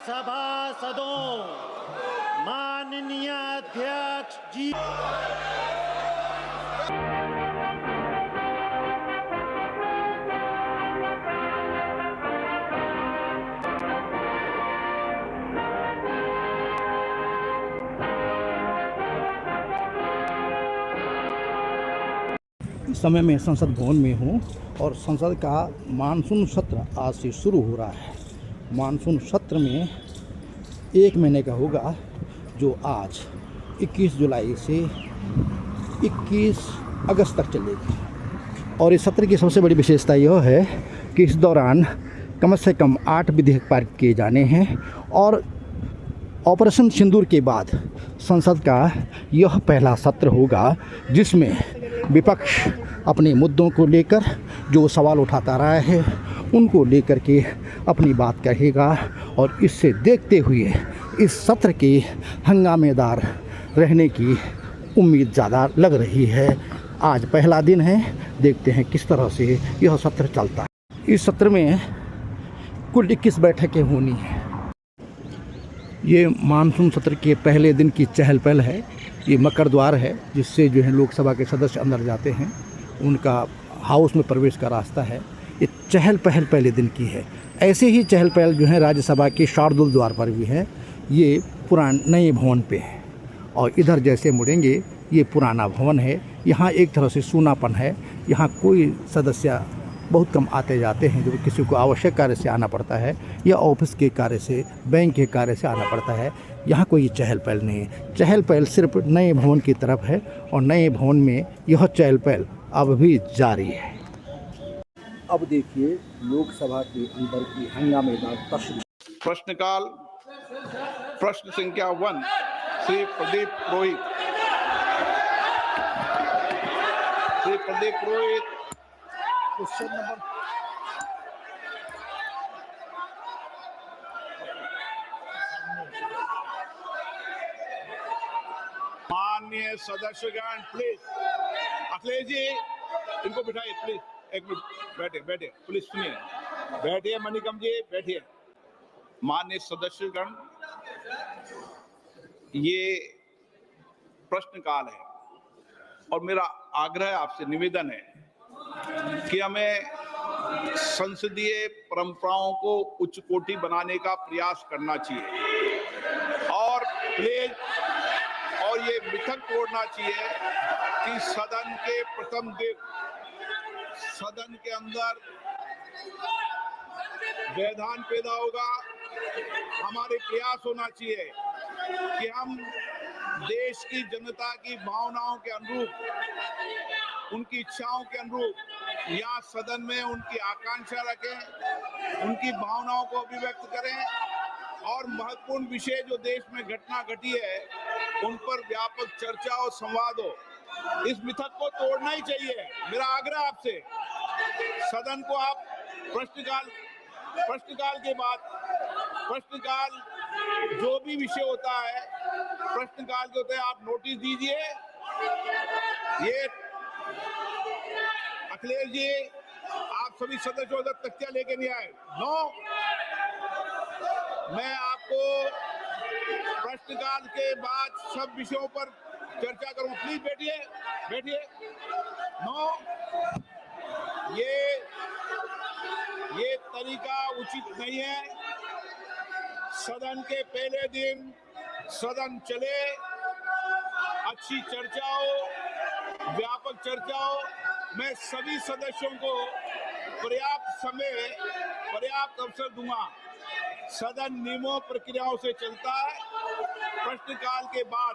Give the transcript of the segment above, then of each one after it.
सभासदों, माननीय अध्यक्ष जी, इस समय मैं संसद भवन में हूँ और संसद का मानसून सत्र आज से शुरू हो रहा है। मानसून सत्र में 1 महीने का होगा, जो आज 21 जुलाई से 21 अगस्त तक चलेगी। और इस सत्र की सबसे बड़ी विशेषता यह है कि इस दौरान कम से कम 8 विधेयक पारित किए जाने हैं और ऑपरेशन सिंदूर के बाद संसद का यह पहला सत्र होगा जिसमें विपक्ष अपने मुद्दों को लेकर जो सवाल उठाता रहा है उनको लेकर के अपनी बात कहेगा। और इससे देखते हुए इस सत्र के हंगामेदार रहने की उम्मीद ज़्यादा लग रही है। आज पहला दिन है, देखते हैं किस तरह से यह सत्र चलता है। इस सत्र में कुल 21 बैठकें होनी हैं। ये मानसून सत्र के पहले दिन की चहल पहल है। ये मकर द्वार है जिससे जो है लोकसभा के सदस्य अंदर जाते हैं, उनका हाउस में प्रवेश का रास्ता है। ये चहल पहल पहले दिन की है। ऐसे ही चहल पहल जो है राज्यसभा के शार्दुल द्वार पर भी है। ये नए भवन पे है और इधर जैसे मुड़ेंगे ये पुराना भवन है। यहाँ एक तरह से सूनापन है। यहाँ कोई सदस्य बहुत कम आते जाते हैं। जो किसी को आवश्यक कार्य से आना पड़ता है या ऑफिस के कार्य से, बैंक के कार्य से आना पड़ता है। यहाँ कोई चहल पहल नहीं है। चहल पहल सिर्फ नए भवन की तरफ है और नए भवन में यह चहल पहल अब भी जारी है। अब देखिए लोकसभा के अंदर की हंगामेदार तस्वीर। प्रश्नकाल प्रश्न संख्या 1 श्री प्रदीप पुरोहित। श्री प्रदीप पुरोहित क्वेश्चन नंबर माननीय सदस्यगण प्लीज, अखिलेश जी इनको बिठाइए प्लीज। एक मिनट बैठे बैठे, प्लीज सुनिए, बैठिए मणिकम जी बैठिए। माननीय सदस्यगण, ये प्रश्नकाल है और मेरा आग्रह आपसे निवेदन है कि हमें संसदीय परंपराओं को उच्च कोटि बनाने का प्रयास करना चाहिए और प्लीज और ये मिथक तोड़ना चाहिए कि सदन के प्रथम दिन सदन के अंदर व्यवधान पैदा होगा। हमारे प्रयास होना चाहिए कि हम देश की जनता की भावनाओं के अनुरूप, उनकी इच्छाओं के अनुरूप यहाँ सदन में उनकी आकांक्षा रखें, उनकी भावनाओं को अभिव्यक्त करें और महत्वपूर्ण विषय जो देश में घटना घटी है उन पर व्यापक चर्चा और संवाद हो। इस मिथक को तोड़ना ही चाहिए। मेरा आग्रह आपसे, सदन को आप प्रश्नकाल के बाद प्रश्नकाल जो भी विषय होता है प्रश्नकाल के होते हैं, आप नोटिस दीजिए। ये अखिलेश जी आप सभी सदस्यों तक तख्तियां लेके नहीं आए। नो, मैं आपको प्रश्नकाल के बाद सब विषयों पर चर्चा करूं। प्लीज बैठिए बैठिए। नो, ये तरीका उचित नहीं है। सदन के पहले दिन सदन चले, अच्छी चर्चा हो, व्यापक चर्चा हो। मैं सभी सदस्यों को पर्याप्त समय, पर्याप्त अवसर दूंगा। सदन नियमों प्रक्रियाओं से चलता है। प्रश्नकाल के बाद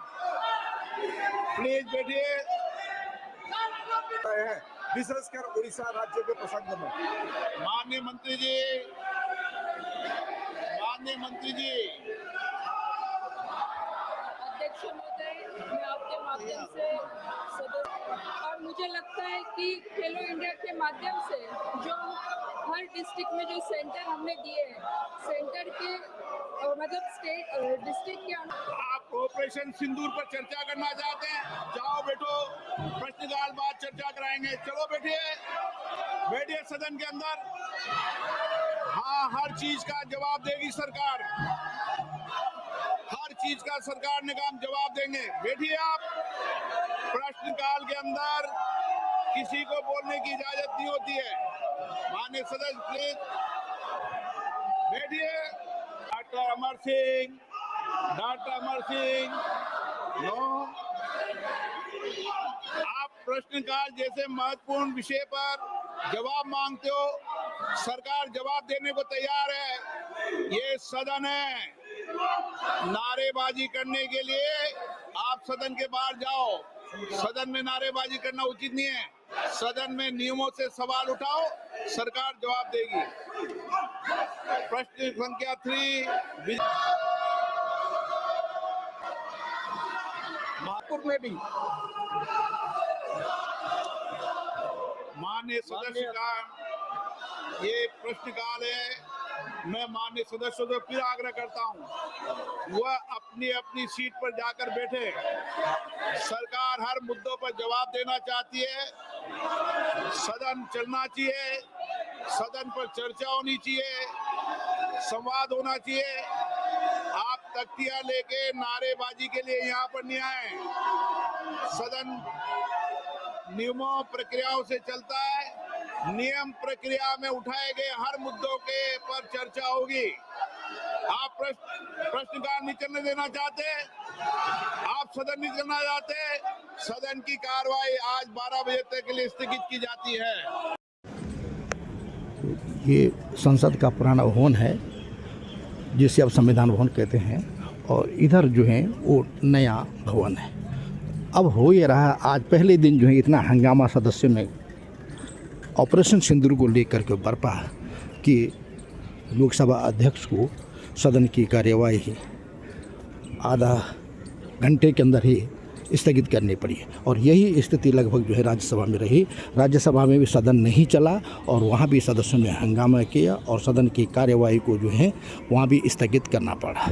प्लीज बैठिए। विशेषकर उड़ीसा राज्य के प्रसंग में माननीय मंत्री जी, अध्यक्ष महोदय, मैं आपके माध्यम से और मुझे लगता है कि खेलो इंडिया के माध्यम से जो हर डिस्ट्रिक्ट में जो सेंटर हमने दिए हैं, सेंटर के मतलब स्टेट डिस्ट्रिक्ट के आप ऑपरेशन सिंदूर पर चर्चा करना चाहते हैं, जाओ बैठो, प्रश्नकाल बाद चर्चा कराएंगे। चलो बैठिए सदन के अंदर। हाँ, हर चीज का जवाब देगी सरकार। गुजरात सरकार ने कहा हम जवाब देंगे। बैठिए आप। प्रश्नकाल के अंदर किसी को बोलने की इजाजत नहीं होती है। माननीय सदस्य प्लीज बैठिए। Doctor Amar Singh no. आप प्रश्नकाल जैसे महत्वपूर्ण विषय पर जवाब मांगते हो, सरकार जवाब देने को तैयार है। ये सदन है, नारेबाजी करने के लिए आप सदन के बाहर जाओ। सदन में नारेबाजी करना उचित नहीं है। सदन में नियमों से सवाल उठाओ, सरकार जवाब देगी। प्रश्न संख्या 3 नागपुर में भी माननीय सदस्य का ये प्रश्नकाल है। मैं माननीय सदस्यों से फिर आग्रह करता हूं, वह अपनी अपनी सीट पर जाकर बैठे। सरकार हर मुद्दों पर जवाब देना चाहती है। सदन चलना चाहिए, सदन पर चर्चा होनी चाहिए, संवाद होना चाहिए। आप तख्तियां लेके नारेबाजी के लिए यहाँ पर नहीं आए। सदन नियमों प्रक्रियाओं से चलता है। नियम प्रक्रिया में उठाए गए हर मुद्दों के पर चर्चा होगी। आप प्रश्नकाल नहीं चलने देना चाहते, आप सदन नहीं चलना चाहते, सदन की कार्रवाई आज 12 बजे तक के लिए स्थगित की जाती है। ये संसद का पुराना भवन है जिसे अब संविधान भवन कहते हैं, और इधर जो है वो नया भवन है। अब हो ये रहा, आज पहले दिन जो है इतना हंगामा सदस्यों में ऑपरेशन सिंदूर को लेकर के बरपा कि लोकसभा अध्यक्ष को सदन की कार्यवाही आधा घंटे के अंदर ही स्थगित करनी पड़ी। और यही स्थिति लगभग जो है राज्यसभा में रही। राज्यसभा में भी सदन नहीं चला और वहाँ भी सदस्यों ने हंगामा किया और सदन की कार्यवाही को जो है वहाँ भी स्थगित करना पड़ा।